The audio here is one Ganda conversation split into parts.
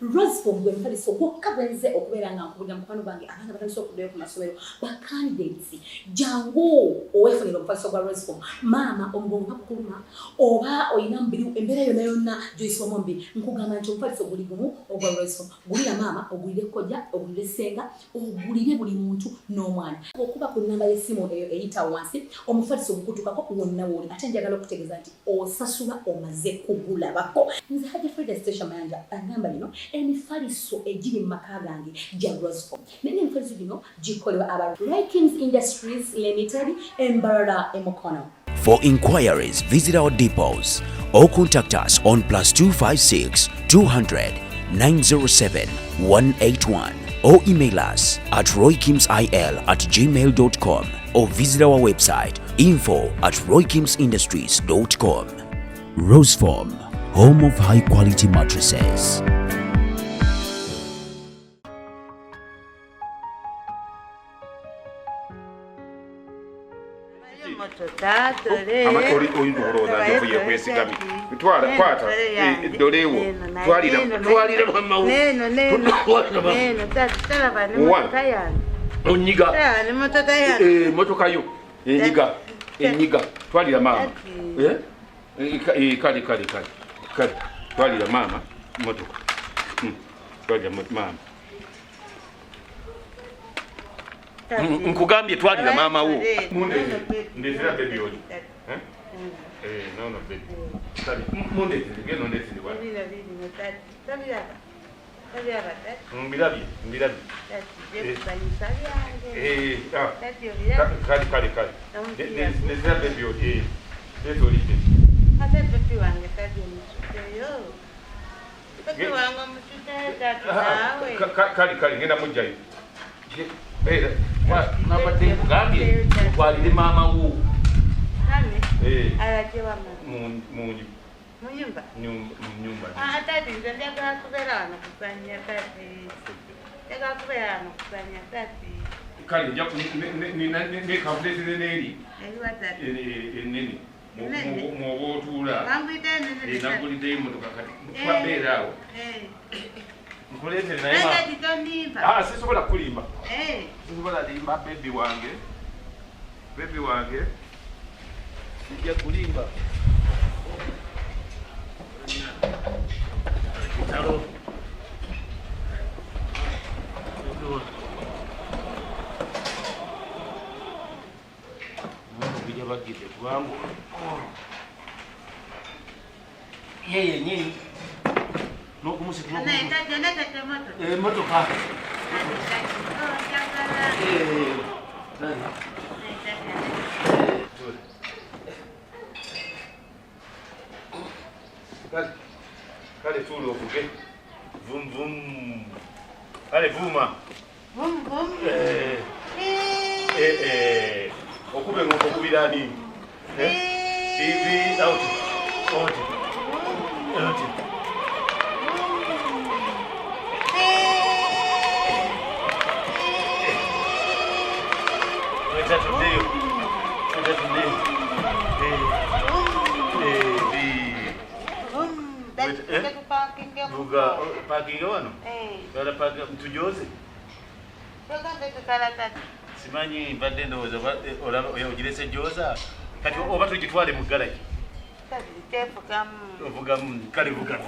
Rose from gwe mfaliso gwokka bwenze okubeera nga nkubulira mukwano bange abaana batandise okuddayo ku masomero bacandidates jangu oweefunira omufaliso gwa Rose from maama omugongo bakuluma oba oyina mubiri embeera yonna gy'oyisibwamu omubiri nkugamba nti omufaliso guli gumu ogwa Rose from gulira maama ogulire kojja ogulire ssenga ogulire buli muntu n'omwana okuba ku nnamba y'essimu eyo eyita wansi omufaliso ogukutukako wonna woli ate njagala okutegeeza nti osasula omaze kugulabako nze Hajji Frida Stecia Mayanja agamba lino emifaliso egiri mu maka gange gya Rose from naye emifaliso gino gikolebwa aba Roykins Industries Limited Embarra Emokono. For inquiries, visit our depots or contact us on +256 200 907 181 or email us at roykimsil@gmail.com or visit our website info@roykimsindustries.com. Rose From, home of high quality mattresses. Nkugambye twalira maama wo ndezera baby oli no baby tali munde ngeno ndezi ni wala mbirabi kali ndezera baby oli lezo lite ate baby wange tadi omusuteyo baby wange omusuteyo tadi nawe kali ngenda mujjayo napate nkugambye twalire maama wo alajewa nyumba tati nze njagala kubeera wano kusanya tati njagala kubeera wano kusanya tati kale nekabuletire neeri enene mwoba otuula nagulidde emotoka kati twabeeraawo nkuleetere naye sisobola kulimba sisobola limba bebi wange sijja kulimba kitalo bija bagidde kubanga yeye nyini n'okumusikula emotoka kale tuula ovuge vum kale vuma okube ngoko okubirani out parking wano wala parking tujoze simanyi mbadde ndowooza ogirese joza kati oba tugitwale mu garage ovugamu kale vuga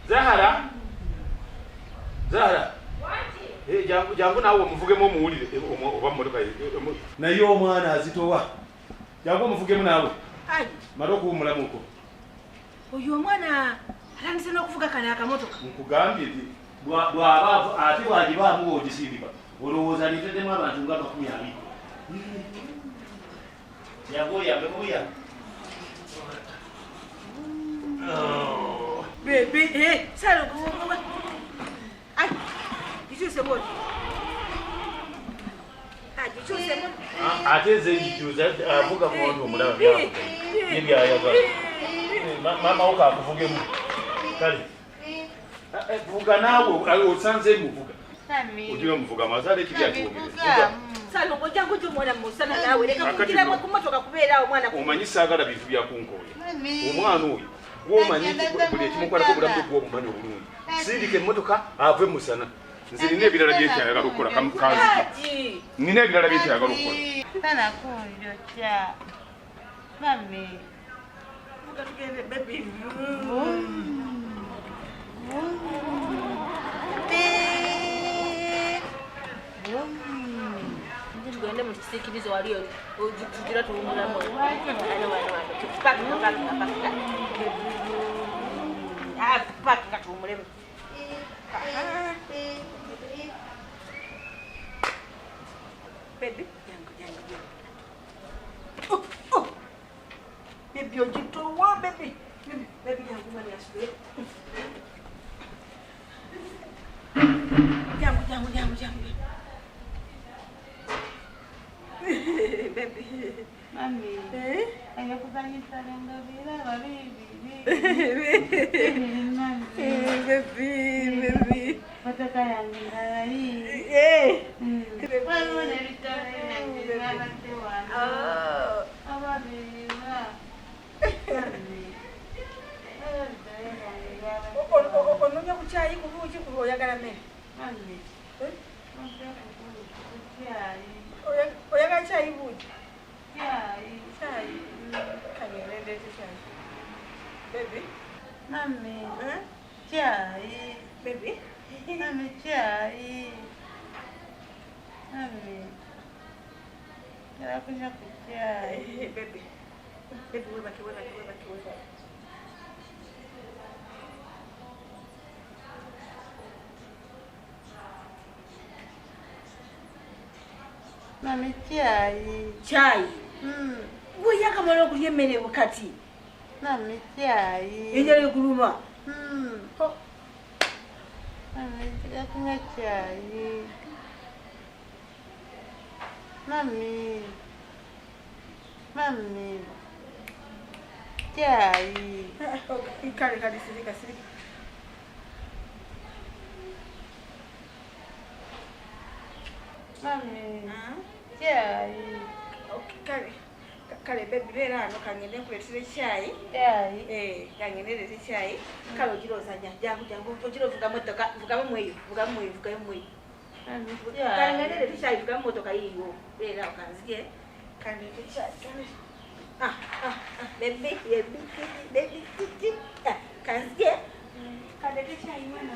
Zahara jangu nawe omuvugemu omuwulire oba mmotoka naye omwana azitowa jangu omuvugemu naawe mala okuwumulamuko oyo omwana alandise n'okuvuga kano akamotoka nkugambye nti bw'aba ate bwagibaamu ogisindika olowooza niteddemu abantu nga 20 jangu oyambemuya bebe salo ay dikyuse boti dikyuse boti ate ze dikyuse avuga muntu omulaba byayagala mama wo kakuvugemu kale Vuga nawe osanze muvuga. Mami. Ujira muvuga mazale kija tuombe. Sano bojangu jo mwana musana nawe leka kugira mwe kumotoka kubeera omwana Omanyi saagala bintu bya kunkoya. Mami. Omwana oyo womanyi buli ekimukwala ko bulamu bwo obumanyi obulungi. Sindike emmotoka ave musana. Nze nina ebirala by'ekyayagala okukola kamukazi. Nina ebirala by'ekyayagala okukola. Sana kunjo cha. Mami. muka tugende baby. Tugende mu kisikirizo waliyo tugira tuwumulamu. Paka tuwumulemu. Baby, jangu. Oh. Baby, ojitowa baby. Baby, jangu mali aswe. Jangu. Baby. Mami. Aya kufanyisa lengo bila baby. Baby. Watoka yangu ndai. Wewe unanitaka na tewa. Ababiwa. Ononya kuchayi kubuki kuboyagala me. Mami. Oyagala chayi buki. Chai. Kanyelende chayi. Baby. Mami. Chai. Baby. Mami chai. Mami. Nakunywa kuchai. Baby. Baby wewe baki. Mami chai. Chai. Woyaka mwana okulya emmere bukati. Mami chai. Enjala ekuluma. Mami nakunywa chai. Mami. Chai. Kale sirika. Mami. Chai. Kale baby bera hano kangende nkuletera chai. Chai. Kangende lete chai. Kale ogirozanya jangu ogirovuga motoka vuga mweyo. Mami Kangende lete chai vuga motoka yiyo. Bera okanzige. Kangende lete chai. Baby. Kanzige. Kangende lete chai mwana.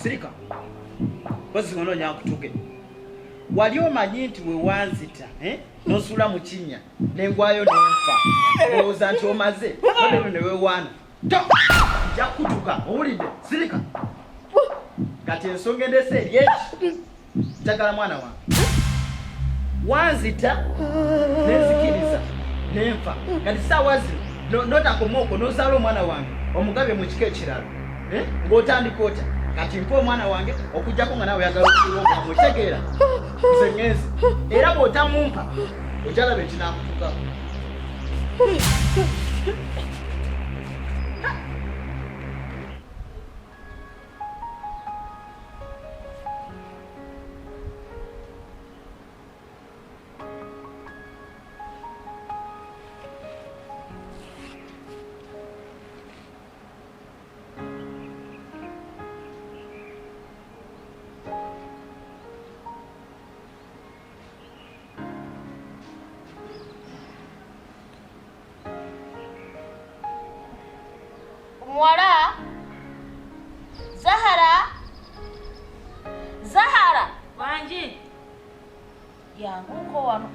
Sirika. Basi ngono nyakutuke. Wali omanyi nti we wanzita, nosula mu kinnya, n'engwayo n'enfa. Olowooza nti omaze, nolero ne weewaana. Nja kutuka, owulidde, sirika. Kati ensonga endese eri eki. Njagala mwana wange. Wanzita, n'enzikiriza, n'enfa. Kati ssaawa zino, n'otakomaoko n'ozaala omwana wange, omugabe mu kika ekirala. Ng'otandika ota. kati mpa omwana wange okujjako nga nawe oyagala okukulonga mutegeera nze ngenzi era bw'otamumpa okyalabe kinaakutukako. Muwala Zahara wanji yangu nko wano.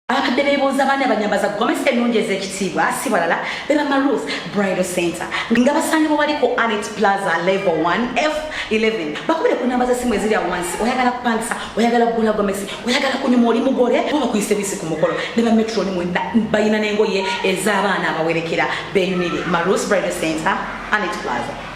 Abakadde beebuuza baana abanyambaza gomesa ennungi ez'ekitiibwa si balala beba Marus Bridal Center nga basangibwa bali ku Anet Plaza Level 1 F11 bakubire ku namba za simu eziri awo wansi oyagala kupangisa oyagala kugula gomesi oyagala kunyuma oli mugole oba kuyise bisi ku mukolo ne ba Metro ni mwenda bayina n'engoye ez'abaana abawerekera beeyunire Marus Bridal Center Anet Plaza.